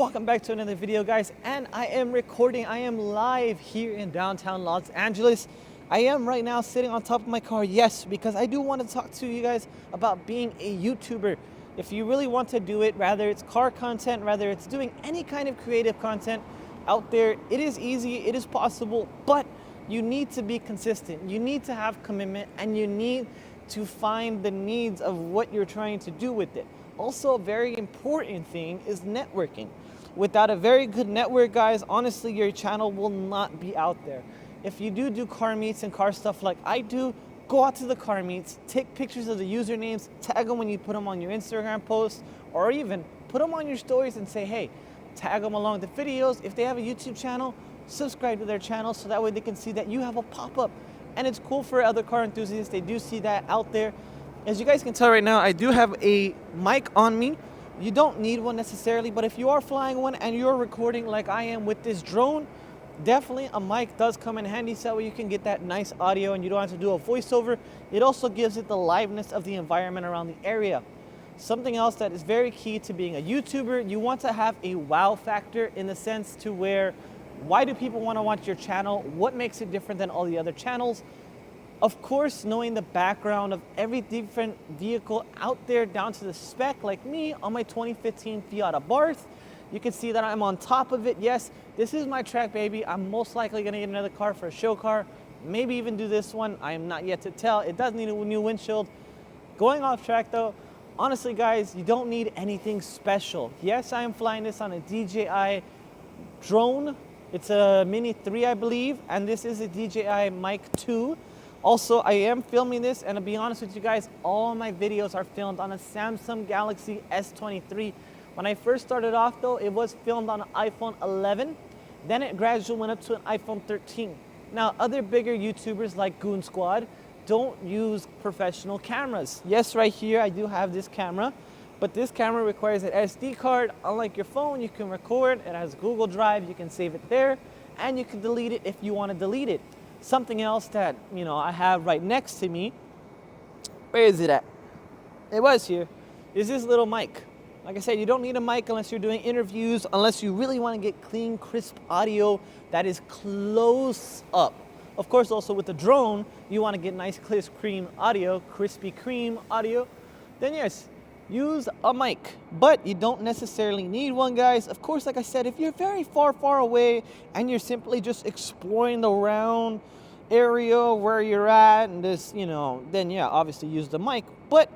welcome back to another video, guys. And I am recording, I am live here in downtown Los Angeles. I am right now sitting on top of my car, yes, because I do want to talk to you guys about being a YouTuber. If you really want to do it, whether it's car content, whether it's doing any kind of creative content out there, it is easy, it is possible, but you need to be consistent. You need to have commitment, and you need to find the needs of what you're trying to do with it. Also, a very important thing is networking. Without a very good network, guys, honestly, your channel will not be out there. If you do car meets and car stuff like I do, go out to the car meets, take pictures of the usernames, tag them when you put them on your Instagram posts, or even put them on your stories and say, hey, tag them along the videos. If they have a YouTube channel, subscribe to their channel so that way they can see that you have a pop-up. And it's cool for other car enthusiasts. They do see that out there. As you guys can tell right now, I do have a mic on me. You don't need one necessarily, but if you are flying one and you're recording like I am with this drone, definitely a mic does come in handy so that way you can get that nice audio and you don't have to do a voiceover. It also gives it the liveness of the environment around the area. Something else that is very key to being a YouTuber, you want to have a wow factor in the sense to where, why do people want to watch your channel? What makes it different than all the other channels? Of course, knowing the background of every different vehicle out there down to the spec, like me on my 2015 Fiat Abarth, you can see that I'm on top of it. Yes, this is my track baby. I'm most likely gonna get another car for a show car, maybe even do this one. I am not yet to tell. It does need a new windshield. Going off track though, honestly guys, you don't need anything special. Yes, I am flying this on a DJI drone. It's a Mini 3, I believe, and this is a DJI Mic 2. Also, I am filming this, and to be honest with you guys, all my videos are filmed on a Samsung Galaxy S23. When I first started off though, it was filmed on an iPhone 11. Then it gradually went up to an iPhone 13. Now, other bigger YouTubers like Goon Squad don't use professional cameras. Yes, right here, I do have this camera, but this camera requires an SD card. Unlike your phone, you can record, it has Google Drive, you can save it there, and you can delete it if you want to delete it. Something else that, I have right next to me, where is it at? It was here, is this little mic. Like I said, you don't need a mic unless you're doing interviews, unless you really want to get clean, crisp audio that is close up. Of course, also with the drone, you want to get nice, crisp cream audio, crispy cream audio, then yes, use a mic, but you don't necessarily need one, guys. Of course, like I said, if you're very far away and you're simply just exploring the round area where you're at and this, then yeah, obviously use the mic. But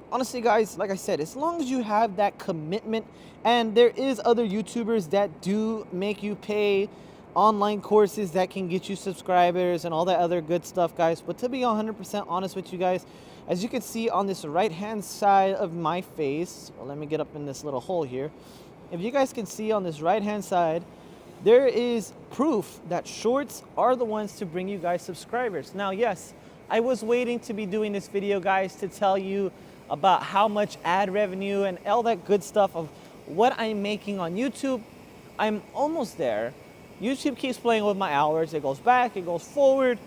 honestly, guys, like I said, as long as you have that commitment, and there is other YouTubers that do make you pay online courses that can get you subscribers and all that other good stuff, guys. But to be 100% honest with you guys, as you can see on this right hand side of my face, well, let me get up in this little hole here. If you guys can see on this right hand side, there is proof that shorts are the ones to bring you guys subscribers. Now, yes, I was waiting to be doing this video, guys, to tell you about how much ad revenue and all that good stuff of what I'm making on YouTube. I'm almost there. YouTube keeps playing with my hours. It goes back, it goes forward.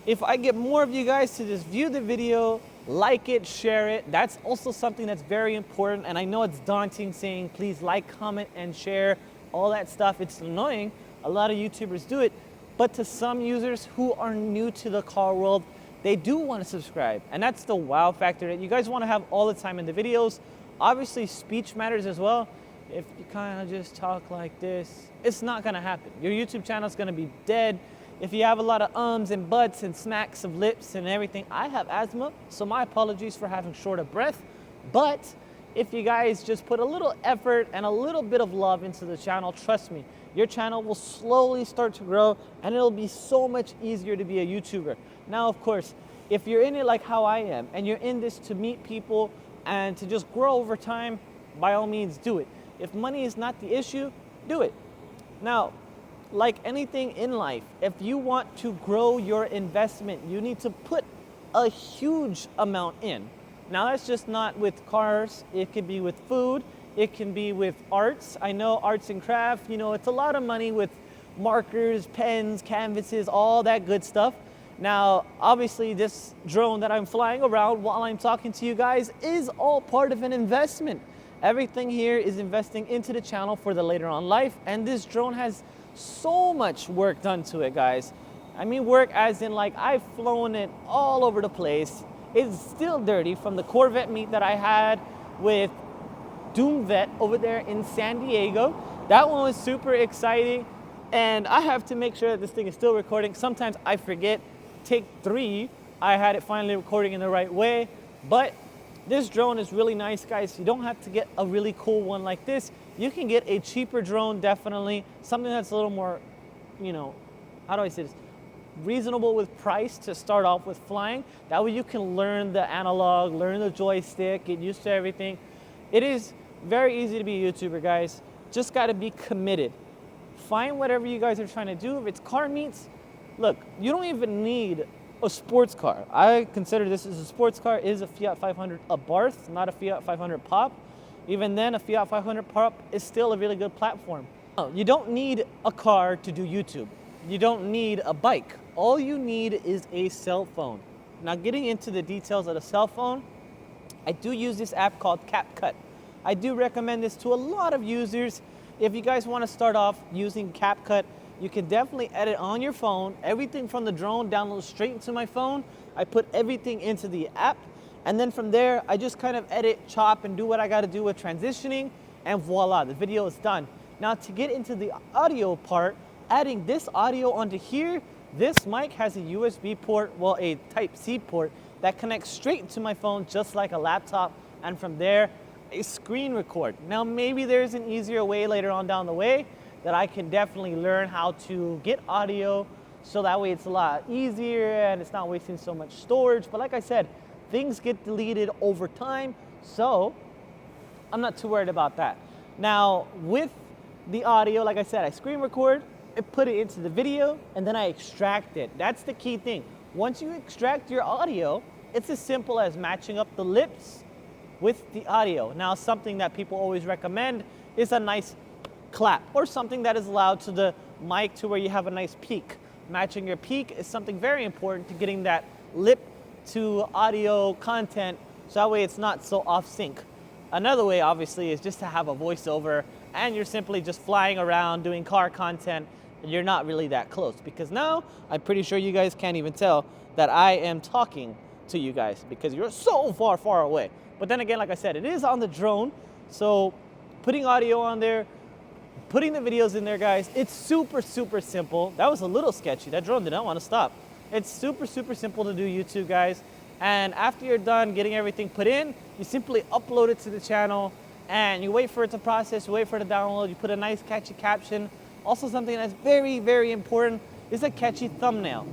If I get more of you guys to just view the video, like it, share it, that's also something that's very important. And I know it's daunting saying, please like, comment, and share, all that stuff. It's annoying. A lot of YouTubers do it. But to some users who are new to the car world, they do want to subscribe. And that's the wow factor that you guys want to have all the time in the videos. Obviously, speech matters as well. If you kind of just talk like this, it's not going to happen. Your YouTube channel is going to be dead. If you have a lot of ums and buts and smacks of lips and everything, I have asthma, so my apologies for having short of breath. But if you guys just put a little effort and a little bit of love into the channel, trust me, your channel will slowly start to grow and it'll be so much easier to be a YouTuber. Now, of course, if you're in it like how I am and you're in this to meet people and to just grow over time, by all means, do it. If money is not the issue, do it. Now, like anything in life, if you want to grow your investment, you need to put a huge amount in. Now, that's just not with cars. It could be with food. It can be with arts. I know arts and craft, it's a lot of money with markers, pens, canvases, all that good stuff. Now, obviously, this drone that I'm flying around while I'm talking to you guys is all part of an investment. Everything here is investing into the channel for the later on life, and this drone has so much work done to it, guys. I mean work as in like I've flown it all over the place. It's still dirty from the Corvette meet that I had with Doom Vet over there in San Diego. That one was super exciting, and I have to make sure that this thing is still recording. Sometimes I forget. Take 3, I had it finally recording in the right way, but this drone is really nice, guys. You don't have to get a really cool one like this. You can get a cheaper drone, definitely. Something that's a little more, you know, how do I say this? Reasonable with price to start off with flying. That way you can learn the analog, learn the joystick, get used to everything. It is very easy to be a YouTuber, guys. Just gotta be committed. Find whatever you guys are trying to do. If it's car meets, look, you don't even need a sports car. I consider this as a sports car. It is a Fiat 500 Abarth, not a Fiat 500 Pop. Even then, a Fiat 500 Pop is still a really good platform. You don't need a car to do YouTube. You don't need a bike. All you need is a cell phone. Now, getting into the details of the cell phone, I do use this app called CapCut. I do recommend this to a lot of users. If you guys want to start off using CapCut, you can definitely edit on your phone. Everything from the drone downloads straight into my phone. I put everything into the app, and then from there, I just kind of edit, chop, and do what I got to do with transitioning, and voila, the video is done. Now, to get into the audio part, adding this audio onto here, this mic has a USB port, well, a Type-C port that connects straight to my phone just like a laptop, and from there, a screen record. Now, maybe there's an easier way later on down the way that I can definitely learn how to get audio so that way it's a lot easier and it's not wasting so much storage. But like I said, things get deleted over time, so I'm not too worried about that. Now, with the audio, like I said, I screen record, I put it into the video, and then I extract it. That's the key thing. Once you extract your audio, it's as simple as matching up the lips with the audio. Now, something that people always recommend is a nice clap or something that is loud to the mic to where you have a nice peak. Matching your peak is something very important to getting that lip to audio content, so that way it's not so off sync. Another way, obviously, is just to have a voiceover and you're simply just flying around doing car content and you're not really that close, because now I'm pretty sure you guys can't even tell that I am talking to you guys because you're so far away. But then again, like I said, it is on the drone, so putting audio on there, putting the videos in there, guys, it's super simple. That was a little sketchy. That drone did not want to stop. It's super simple to do YouTube, guys. And after you're done getting everything put in, you simply upload it to the channel and you wait for it to process, you wait for it to download, you put a nice catchy caption. Also, something that's very important is a catchy thumbnail.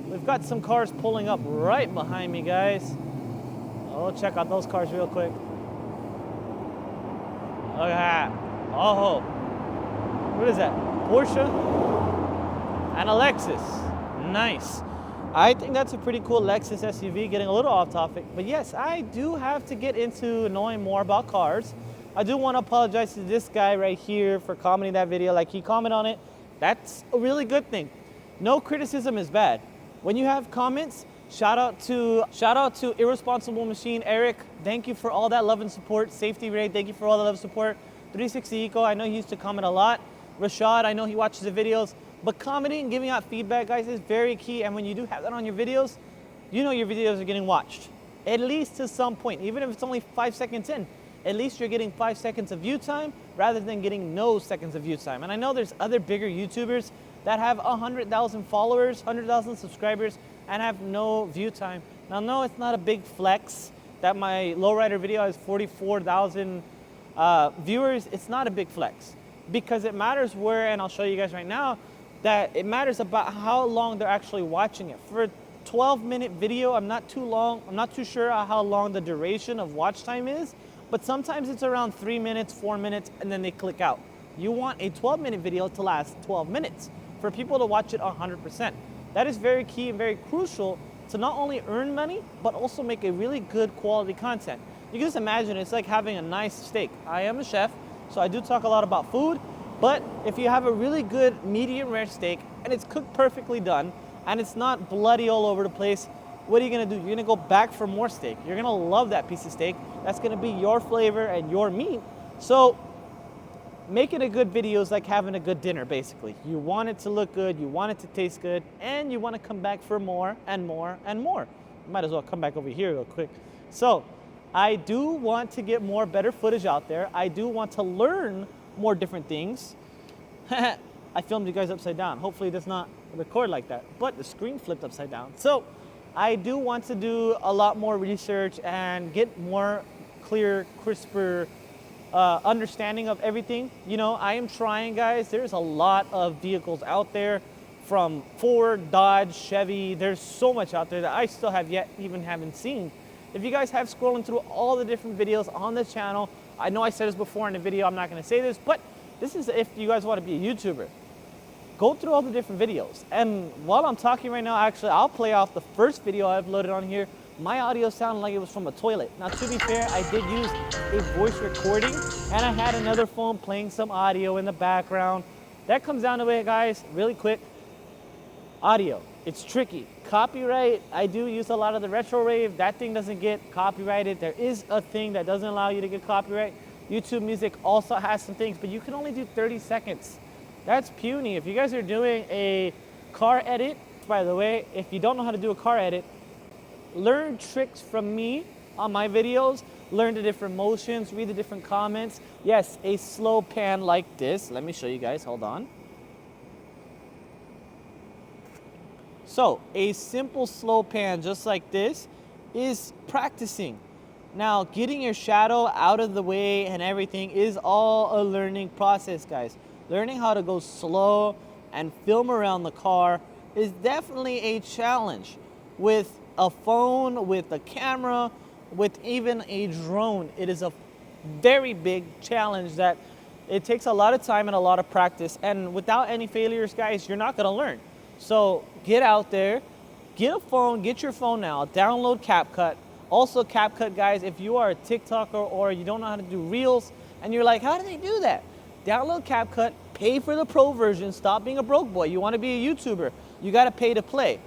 We've got some cars pulling up right behind me, guys. Oh, check out those cars real quick. Look at that. Oh, what is that? Porsche and a Lexus. Nice. I think that's a pretty cool Lexus SUV. Getting a little off topic, but yes, I do have to get into knowing more about cars. I do want to apologize to this guy right here for commenting that video. Like, he commented on it. That's a really good thing. No criticism is bad. When you have comments, shout out to Irresponsible Machine Eric. Thank you for all that love and support. Safety Ray, thank you for all the love and support. 360 Eco, I know he used to comment a lot. Rashad, I know he watches the videos. But commenting and giving out feedback, guys, is very key. And when you do have that on your videos, you know your videos are getting watched. At least to some point, even if it's only 5 seconds in, at least you're getting 5 seconds of view time rather than getting no seconds of view time. And I know there's other bigger YouTubers that have 100,000 followers, 100,000 subscribers, and have no view time. Now, no, it's not a big flex that my lowrider video has 44,000 viewers. It's not a big flex because it matters where, and I'll show you guys right now, that it matters about how long they're actually watching it. For a 12-minute video, I'm not too sure how long the duration of watch time is, but sometimes it's around 3 minutes, 4 minutes, and then they click out. You want a 12-minute video to last 12 minutes for people to watch it 100%. That is very key and very crucial to not only earn money, but also make a really good quality content. You can just imagine it's like having a nice steak. I am a chef, so I do talk a lot about food, but if you have a really good medium rare steak and it's cooked perfectly done and it's not bloody all over the place, what are you gonna do? You're gonna go back for more steak. You're gonna love that piece of steak. That's gonna be your flavor and your meat. So making a good video is like having a good dinner, basically. You want it to look good, you want it to taste good, and you want to come back for more and more and more. Might as well come back over here real quick. So I do want to get more better footage out there. I do want to learn more different things. I filmed you guys upside down. Hopefully it does not record like that, but the screen flipped upside down. So I do want to do a lot more research and get more clear, crisper understanding of everything. You know, I am trying, guys. There's a lot of vehicles out there, from Ford, Dodge, Chevy. There's so much out there that I still have yet even haven't seen. If you guys have scrolling through all the different videos on this channel, I know I said this before in the video, I'm not gonna say this, but this is if you guys wanna be a YouTuber. Go through all the different videos. And while I'm talking right now, actually, I'll play off the first video I uploaded on here. My audio sounded like it was from a toilet. Now, to be fair, I did use a voice recording, and I had another phone playing some audio in the background. That comes down to it, guys, really quick. Audio, it's tricky. Copyright, I do use a lot of the retro rave. That thing doesn't get copyrighted. There is a thing that doesn't allow you to get copyright. YouTube Music also has some things, but you can only do 30 seconds. That's puny. If you guys are doing a car edit, by the way, if you don't know how to do a car edit, learn tricks from me on my videos. Learn the different motions, read the different comments. Yes, a slow pan like this. Let me show you guys, hold on. So a simple slow pan just like this is practicing. Now, getting your shadow out of the way and everything is all a learning process, guys. Learning how to go slow and film around the car is definitely a challenge. With a phone, with a camera, with even a drone, it is a very big challenge that it takes a lot of time and a lot of practice. And without any failures, guys, you're not gonna learn. So get out there, get a phone, get your phone now, download CapCut. Also CapCut, guys, if you are a TikToker or you don't know how to do Reels and you're like, how do they do that? Download CapCut, pay for the pro version, stop being a broke boy. You wanna be a YouTuber, you gotta pay to play.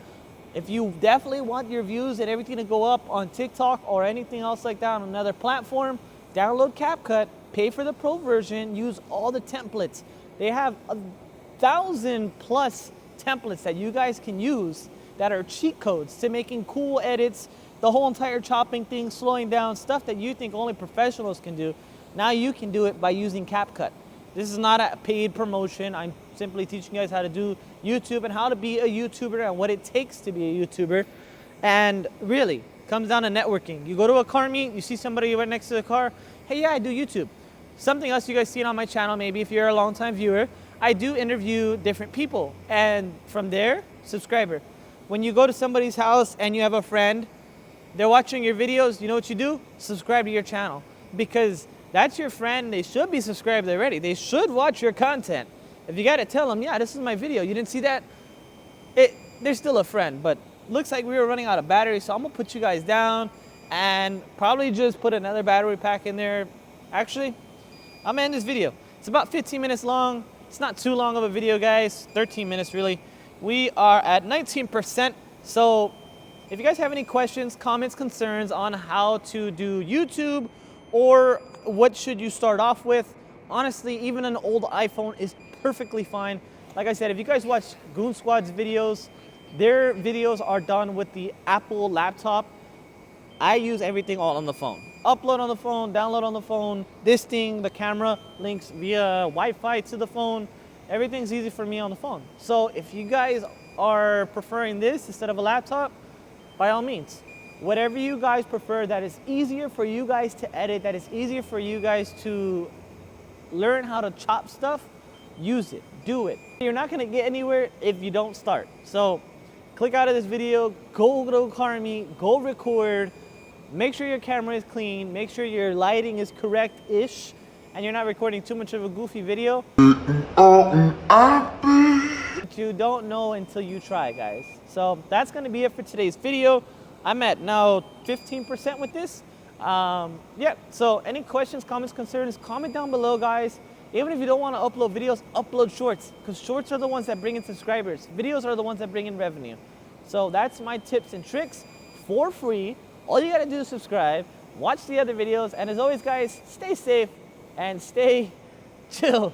If you definitely want your views and everything to go up on TikTok or anything else like that on another platform, download CapCut, pay for the pro version, use all the templates. They have 1,000+ templates that you guys can use that are cheat codes to making cool edits, the whole entire chopping thing, slowing down, stuff that you think only professionals can do. Now you can do it by using CapCut. This is not a paid promotion. I'm simply teaching you guys how to do YouTube and how to be a YouTuber and what it takes to be a YouTuber. And really, comes down to networking. You go to a car meet, you see somebody right next to the car, hey, yeah, I do YouTube. Something else you guys see on my channel, maybe if you're a long-time viewer, I do interview different people. And from there, subscriber. When you go to somebody's house and you have a friend, they're watching your videos, you know what you do? Subscribe to your channel. Because that's your friend, they should be subscribed already. They should watch your content. If you gotta tell them, yeah, this is my video, you didn't see that? They're still a friend, but looks like we were running out of battery, so I'm gonna put you guys down and probably just put another battery pack in there. Actually, I'm gonna end this video. It's about 15 minutes long. It's not too long of a video, guys. 13 minutes, really. We are at 19%. So if you guys have any questions, comments, concerns on how to do YouTube or what should you start off with, honestly, even an old iPhone is perfectly fine. Like I said, if you guys watch Goon Squad's videos, their videos are done with the Apple laptop. I use everything all on the phone. Upload on the phone, download on the phone. This thing, the camera links via Wi-Fi to the phone. Everything's easy for me on the phone. So if you guys are preferring this instead of a laptop, by all means, whatever you guys prefer that is easier for you guys to edit, that is easier for you guys to learn how to chop stuff, use it, do it. You're not gonna get anywhere if you don't start. So click out of this video, go to a car meet, go record, make sure your camera is clean, make sure your lighting is correct-ish, and you're not recording too much of a goofy video. But you don't know until you try, guys. So that's gonna be it for today's video. I'm at now 15% with this. Yeah, so any questions, comments, concerns, comment down below, guys. Even if you don't want to upload videos, upload shorts, because shorts are the ones that bring in subscribers. Videos are the ones that bring in revenue. So that's my tips and tricks for free. All you gotta do is subscribe, watch the other videos, and as always, guys, stay safe and stay chill.